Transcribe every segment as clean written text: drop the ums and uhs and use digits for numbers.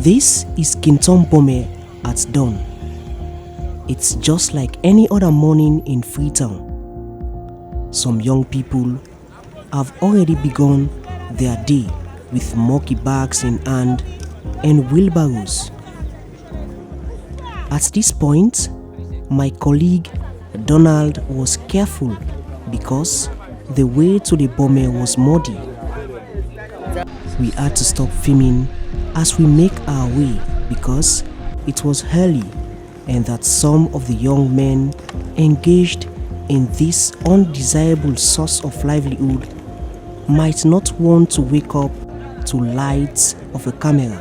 This is Kingtom Bomeh at dawn. It's just like any other morning in Freetown. Some young people have already begun their day with mucky bags in hand and wheelbarrows. At this point, my colleague Donald was careful because the way to the Bomeh was muddy. We had to stop filming as we make our way because it was early and that some of the young men engaged in this undesirable source of livelihood might not want to wake up to lights of a camera.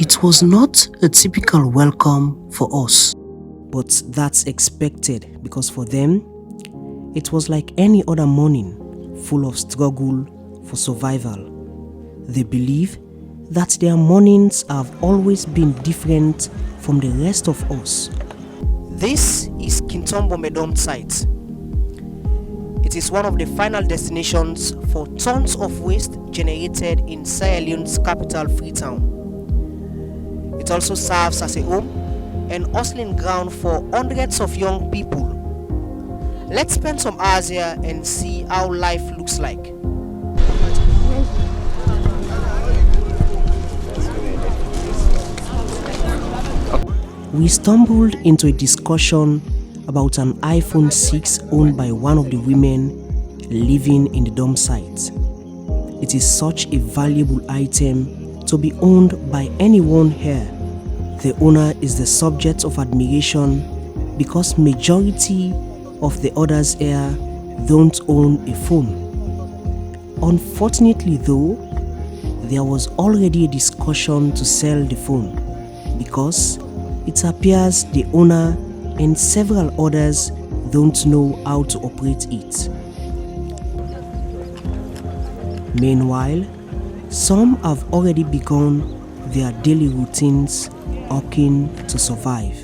It was not a typical welcome for us, but that's expected because for them, it was like any other morning, full of struggle for survival. They believe that their mornings have always been different from the rest of us. This is Kingtom Bomeh dumpsite. It is one of the final destinations for tons of waste generated in Sierra Leone's capital, Freetown. It also serves as a home and hustling ground for hundreds of young people. Let's spend some hours here and see how life looks like. We stumbled into a discussion about an iPhone 6 owned by one of the women living in the dumpsite. It is such a valuable item to be owned by anyone here. The owner is the subject of admiration because majority of the others here don't own a phone. Unfortunately though, there was already a discussion to sell the phone because it appears the owner and several others don't know how to operate it. Meanwhile, some have already begun their daily routines, hawking to survive.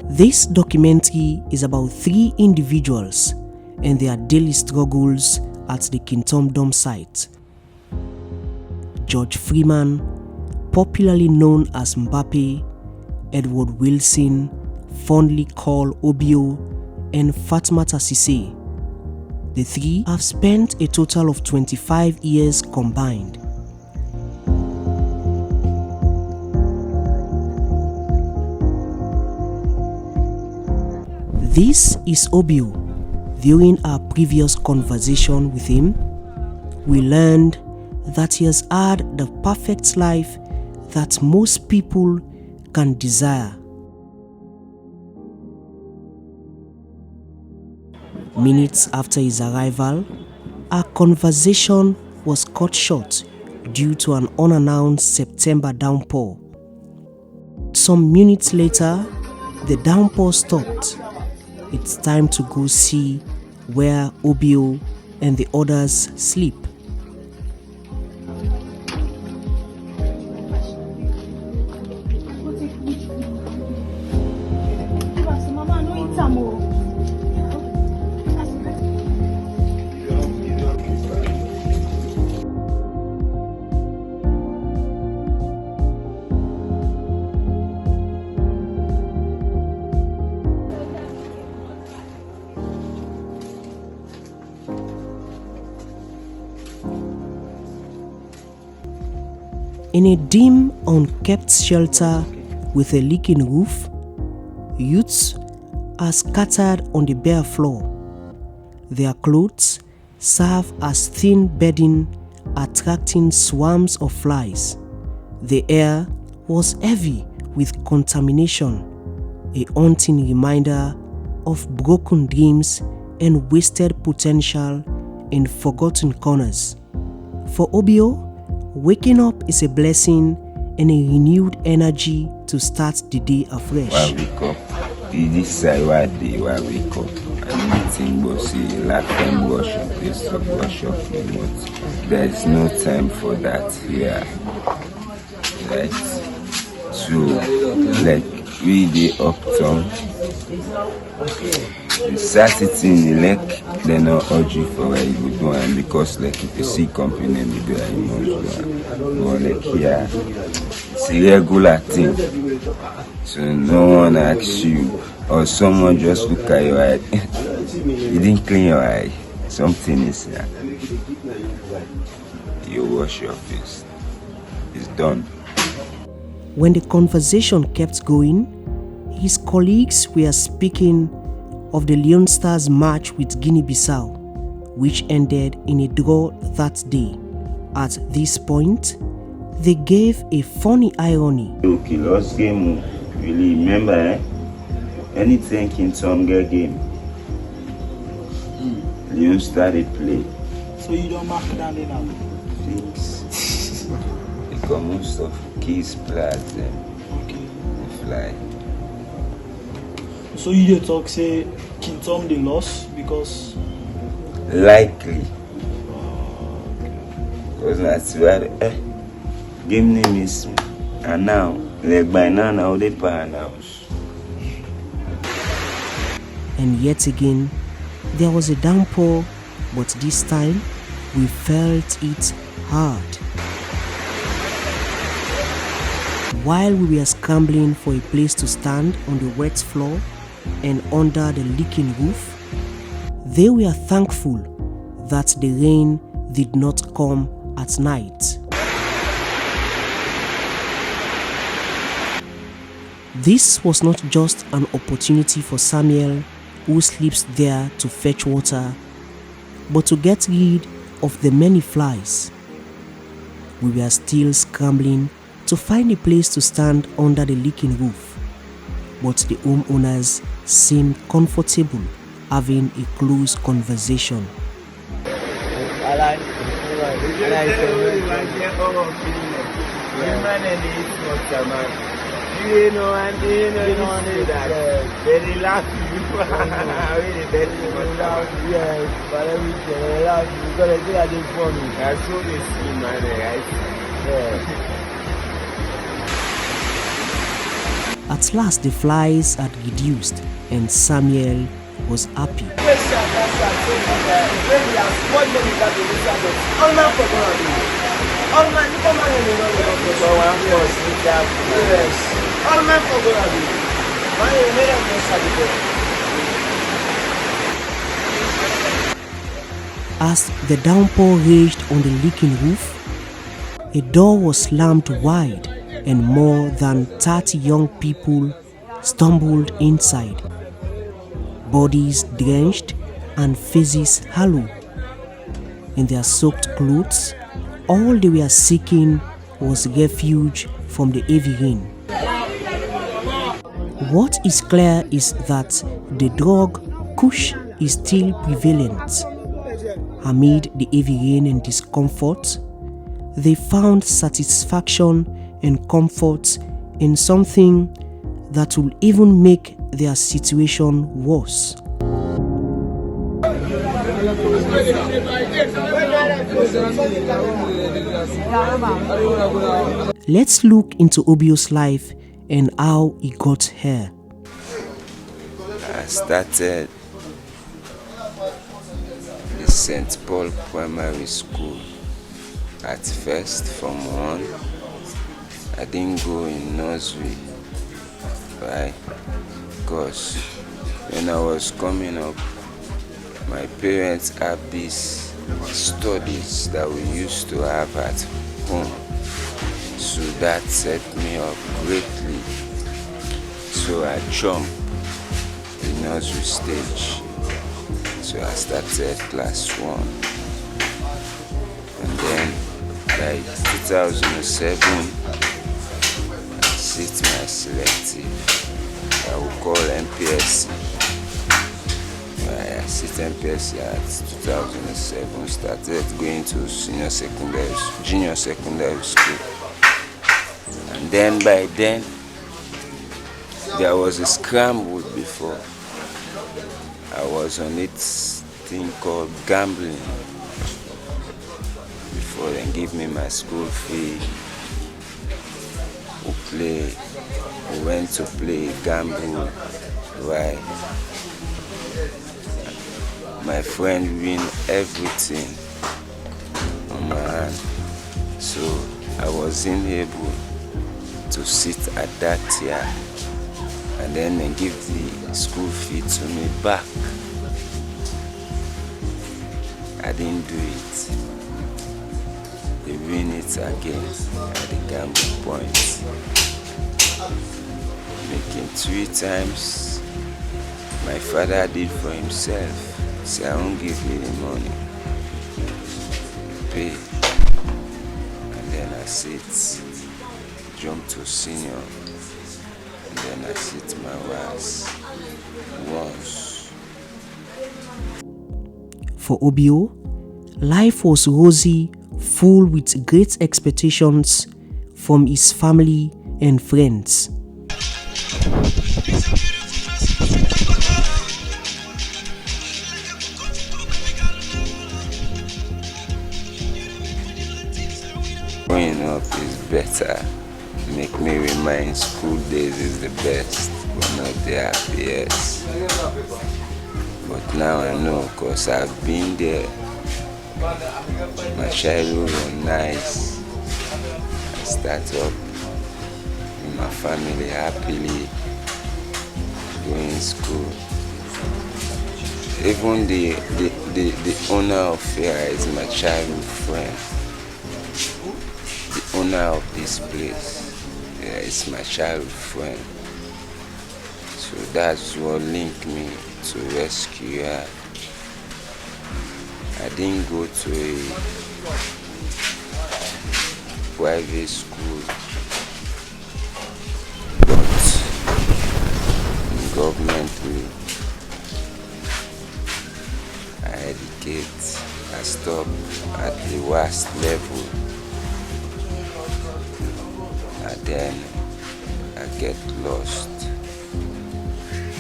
This documentary is about 3 individuals and their daily struggles at the Kingtom dumpsite. George Freeman, popularly known as Mbappe, Edward Wilson, fondly called Obio, and Fatmata Sise. The 3 have spent a total of 25 years combined. This is Obio. During our previous conversation with him, we learned that he has had the perfect life that most people can desire. Minutes after his arrival, our conversation was cut short due to an unannounced September downpour. Some minutes later, the downpour stopped. It's time to go see where Obio and the others sleep. In a dim, unkept shelter with a leaking roof, youths are scattered on the bare floor. Their clothes serve as thin bedding, attracting swarms of flies. The air was heavy with contamination, a haunting reminder of broken dreams and wasted potential in forgotten corners. For Obio, waking up is a blessing and a renewed energy to start the day afresh. When I wake up, this side where I wake up, and eating bossy, like them wash up, this to wash up, but there's no time for that here. Right? So, like we the uptown, you start it in the leg, they not urge you for where you go do and because like if you see company they be like you must do but like here it's a regular thing. So no one asks you or someone just look at your eye. You didn't clean your eye. Something is here. You wash your face. It's done. When the conversation kept going, his colleagues were speaking of the Leon Stars match with Guinea-Bissau, which ended in a draw that day. At this point, they gave a funny irony. Okay, last game, really remember, anything Kingtom get game. Leon started play. So you don't mark down in now? Fix. Because most of kids play Okay. fly. So you dey talk say Kingtom they lost because Likely. Because that's where game name is and now like by now they announce. And yet again, there was a downpour, but this time we felt it hard. While we were scrambling for a place to stand on the wet floor and under the leaking roof, they were thankful that the rain did not come at night. This was not just an opportunity for Samuel, who sleeps there, to fetch water, but to get rid of the many flies. We were still scrambling to find a place to stand under the leaking roof, but the homeowners seemed comfortable having a close conversation. You know, and they that they relax you. Yes, but everything relax because they are doing for me. I saw this in my right. At last the flies had reduced and Samuel was happy. As the downpour raged on the leaking roof, a door was slammed wide and more than 30 young people stumbled inside, bodies drenched and faces hollow. In their soaked clothes, all they were seeking was refuge from the heavy rain. What is clear is that the drug kush is still prevalent. Amid the heavy rain and discomfort, they found satisfaction and comfort in something that will even make their situation worse. Let's look into Obio's life and how he got here. I started the St. Paul Primary School at first from 1. I didn't go in nursery, right? Because when I was coming up, my parents had these studies that we used to have at home. So that set me up greatly. So I jumped the nursery stage. So I started class 1. And then by 2007, I sit my selective. I will call MPSC. I sit MPSC at 2007. Started going to junior secondary school. And then by then, there was a scramble before. I was on this thing called gambling. Before they give me my school fee, we went to play gamble, right? my friend win everything on my hand. So I wasn't able to sit at that tier and then they give the school fee to me back. I didn't do it. They win it again at the gamble points. Making 3 times. My father did for himself. He said, I won't give you the money. Pay. And then I sit, jump to senior. And then I sit my was once. For Obio, life was rosy, full with great expectations from his family and friends. Growing up is better. Make me remind school days is the best, but not the happiest. But now I know because I've been there. My childhood was nice. I start up with my family happily going to school. Even the owner of here is my childhood friend. The owner of this place is my childhood friend. So that's what linked me to rescue her. I didn't go to a private school, but governmentally I educate. I stop at the worst level, and then I get lost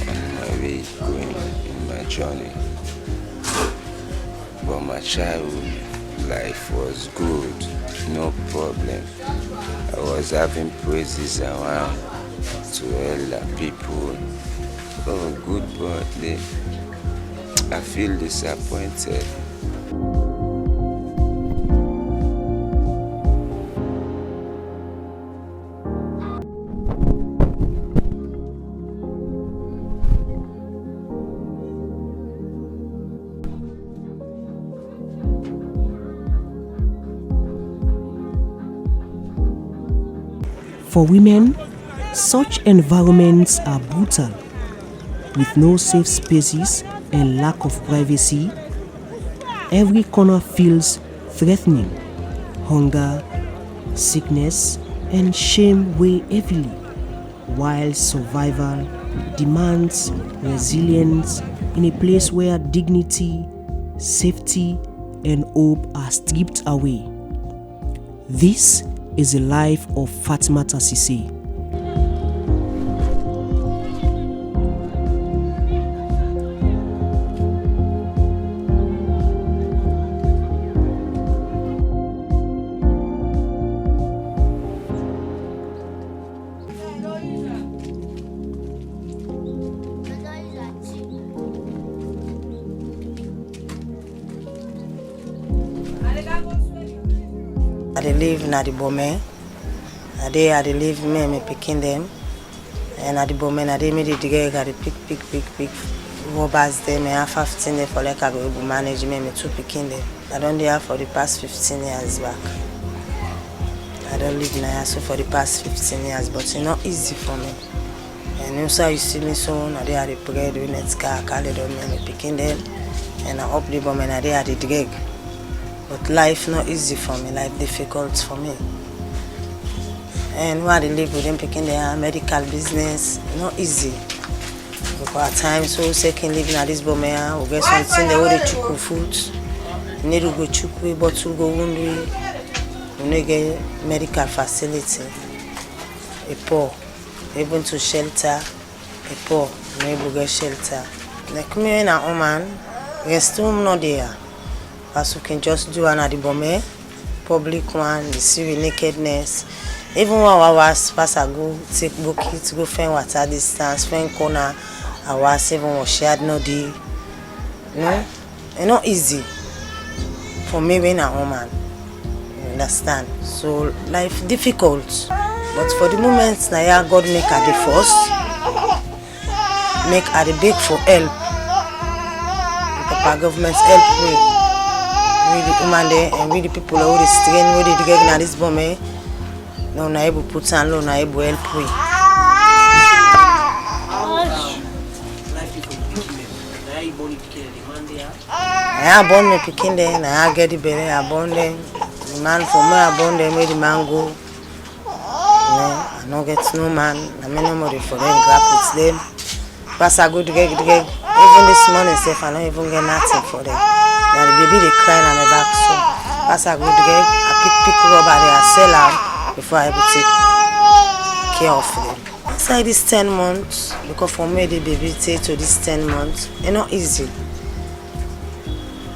on my way going in my journey. But my childhood life was good, no problem. I was having praises around to elder people. Oh, good, but I feel disappointed. For women, such environments are brutal. With no safe spaces and lack of privacy, every corner feels threatening. Hunger, sickness, and shame weigh heavily, while survival demands resilience in a place where dignity, safety, and hope are stripped away. This is the life of Fatima Tassise. I live in the Bomeh. I live me and my picking them. And at the Bomeh, I made the digger, I pick robbers them. I have 15 there for like I go manage me and 2 picking them. I don't there for the past 15 years back. I don't live in a house for the past 15 years, but it's not easy for me. And also you see me soon, I had the bread, we let's car, I call it on me and picking them. And I up the Bomeh and I had the digger. But life not easy for me, life difficult for me. And while I live with them picking their medical business, not easy. Because at times, so second living at this Bomeh, we get something they want to cook food. We need to go chukwe, but to go wounded. We need to get medical facility. A poor, even to shelter. A poor, we need to get shelter. The community and woman, we still not there. As we can just do an at the Bomeh, public one, the see nakedness. Even when I was pass I go take bucket, go find water distance, find corner, I was even was shared no day. No? It's not easy for me being a woman. You understand? So life difficult. But for the moment, now God make her the first. Make her the beg for help. Papa government help me. We the woman there and we the people who the strain, who the drag na this Bomeh. No, na able put on, no, na able help we. I born me picking there, I get the baby, I born them. The man for me, I born them where the man go. I don't get no man, I mean no money for them, grab with them. Pass a good drag. Even this morning, I don't even get nothing for them. Now the baby they crying on my back, so pass a good drag. I pick rubber there, I sell them before I will take care of them. Inside this 10 months, because for me the baby take to this 10 months, it's not easy.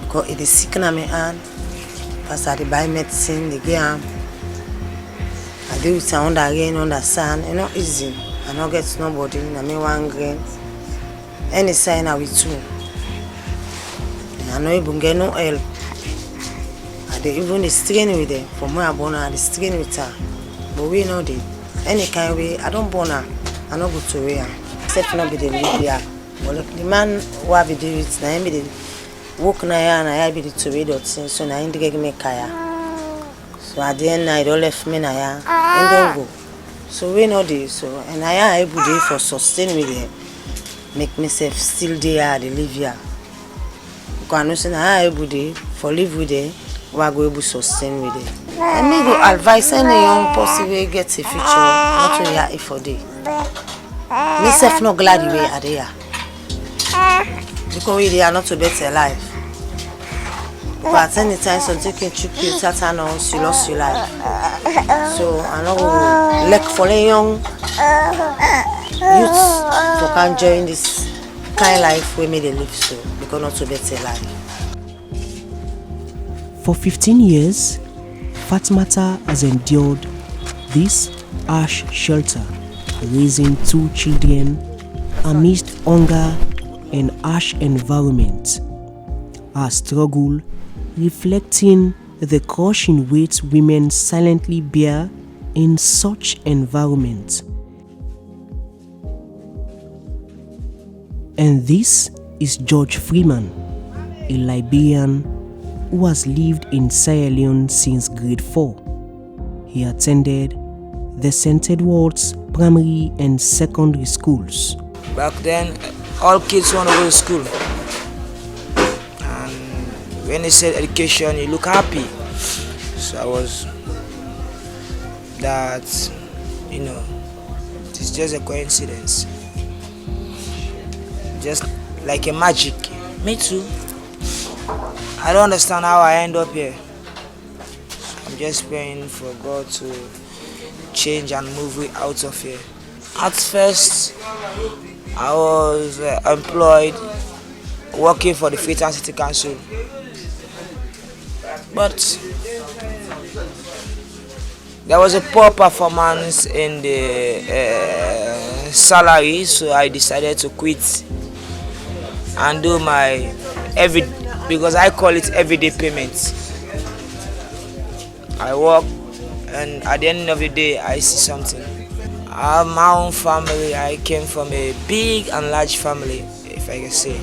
Because it is sick in my hand. Pass I buy medicine, they get them. I do it under rain, under sun, it's not easy. I don't get nobody, I mean 1 grain. Any sign I will too. I don't even get no help. I don't even strain with them. From where I born her, I strain with her. But we know that any kind of way, I don't born her, I don't go to her. Except not be the media. But the man who I be doing it, I be the work na ya and I be the to read out so na him get me kaya. So at the end I don't left me na ya and don't go. So we know this, so and I am able to for sustain me there. Make myself still there, they live here. Because I know say I am able to for live with them, we are able to sustain with them. I may go advise any young person who get a future, not only here for day. Myself not glad the way are there. Because we are not to better life. But at any time something can trick you, tetanus, you lost your life. So I know like for the young youths to can join this kind of life we made a live so because not to better life. For 15 years, Fatmata has endured this harsh shelter, raising 2 children amidst hunger and harsh environment. Her struggle reflecting the crushing weight women silently bear in such environment. And this is George Freeman, a Liberian who has lived in Sierra Leone since grade 4. He attended the St. Edward's primary and secondary schools. Back then, all kids want to go to school. And when they said education, you look happy. So I was that, it's just a coincidence. Just like a magic. Me too. I don't understand how I end up here. I'm just praying for God to change and move me out of here. At first, I was employed working for the Freetown City Council. But there was a poor performance in the salary, so I decided to quit and do my because I call it everyday payments. I work and at the end of the day I see something. I have my own family. I came from a big and large family, if I can say.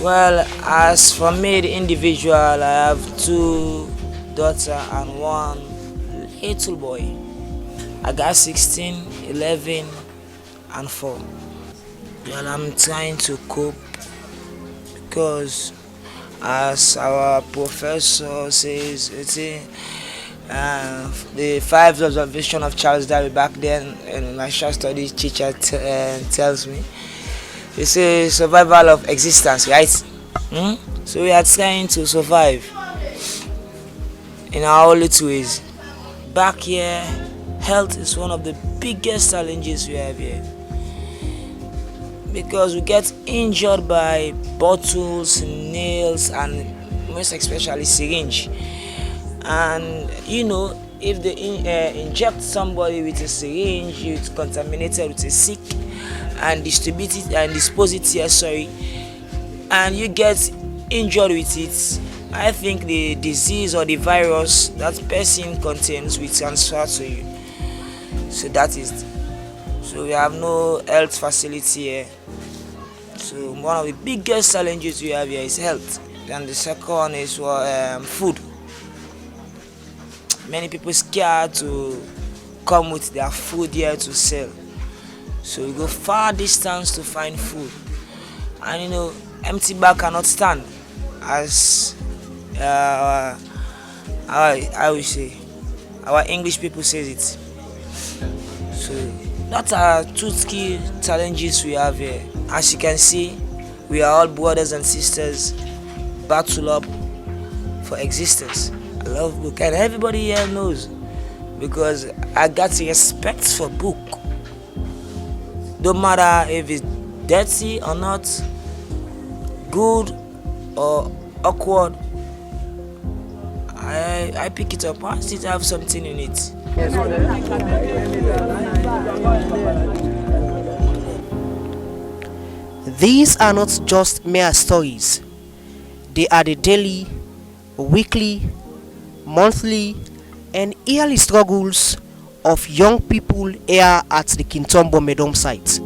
Well, as for me, the individual, I have 2 daughters and 1 little boy. I got 16, 11, and 4. Well, I'm trying to cope because, as our professor says, the 5 observation of Charles Darwin back then, and my social studies teacher tells me, it's a survival of existence, right? So we are trying to survive in our little ways. Back here, health is one of the biggest challenges we have here, because we get injured by bottles, nails, and most especially syringe. And if they inject somebody with a syringe, it's contaminated with a sick and dispose it here, and you get injured with it, I think the disease or the virus that person contains will transfer to you. So that is it. So we have no health facility here. So one of the biggest challenges we have here is health. And the second one is food. Many people scared to come with their food here to sell. So we go far distance to find food. And empty bag cannot stand, as I will say, our English people says it. So that are two key challenges we have here. As you can see, we are all brothers and sisters, battle up for existence. I love book, and everybody here knows, because I got respect for book. Don't matter if it's dirty or not, good or awkward, I pick it up. I still have something in it. These are not just mere stories. They are the daily, weekly, monthly, and yearly struggles of young people here at the Kingtom Bomeh dumpsite.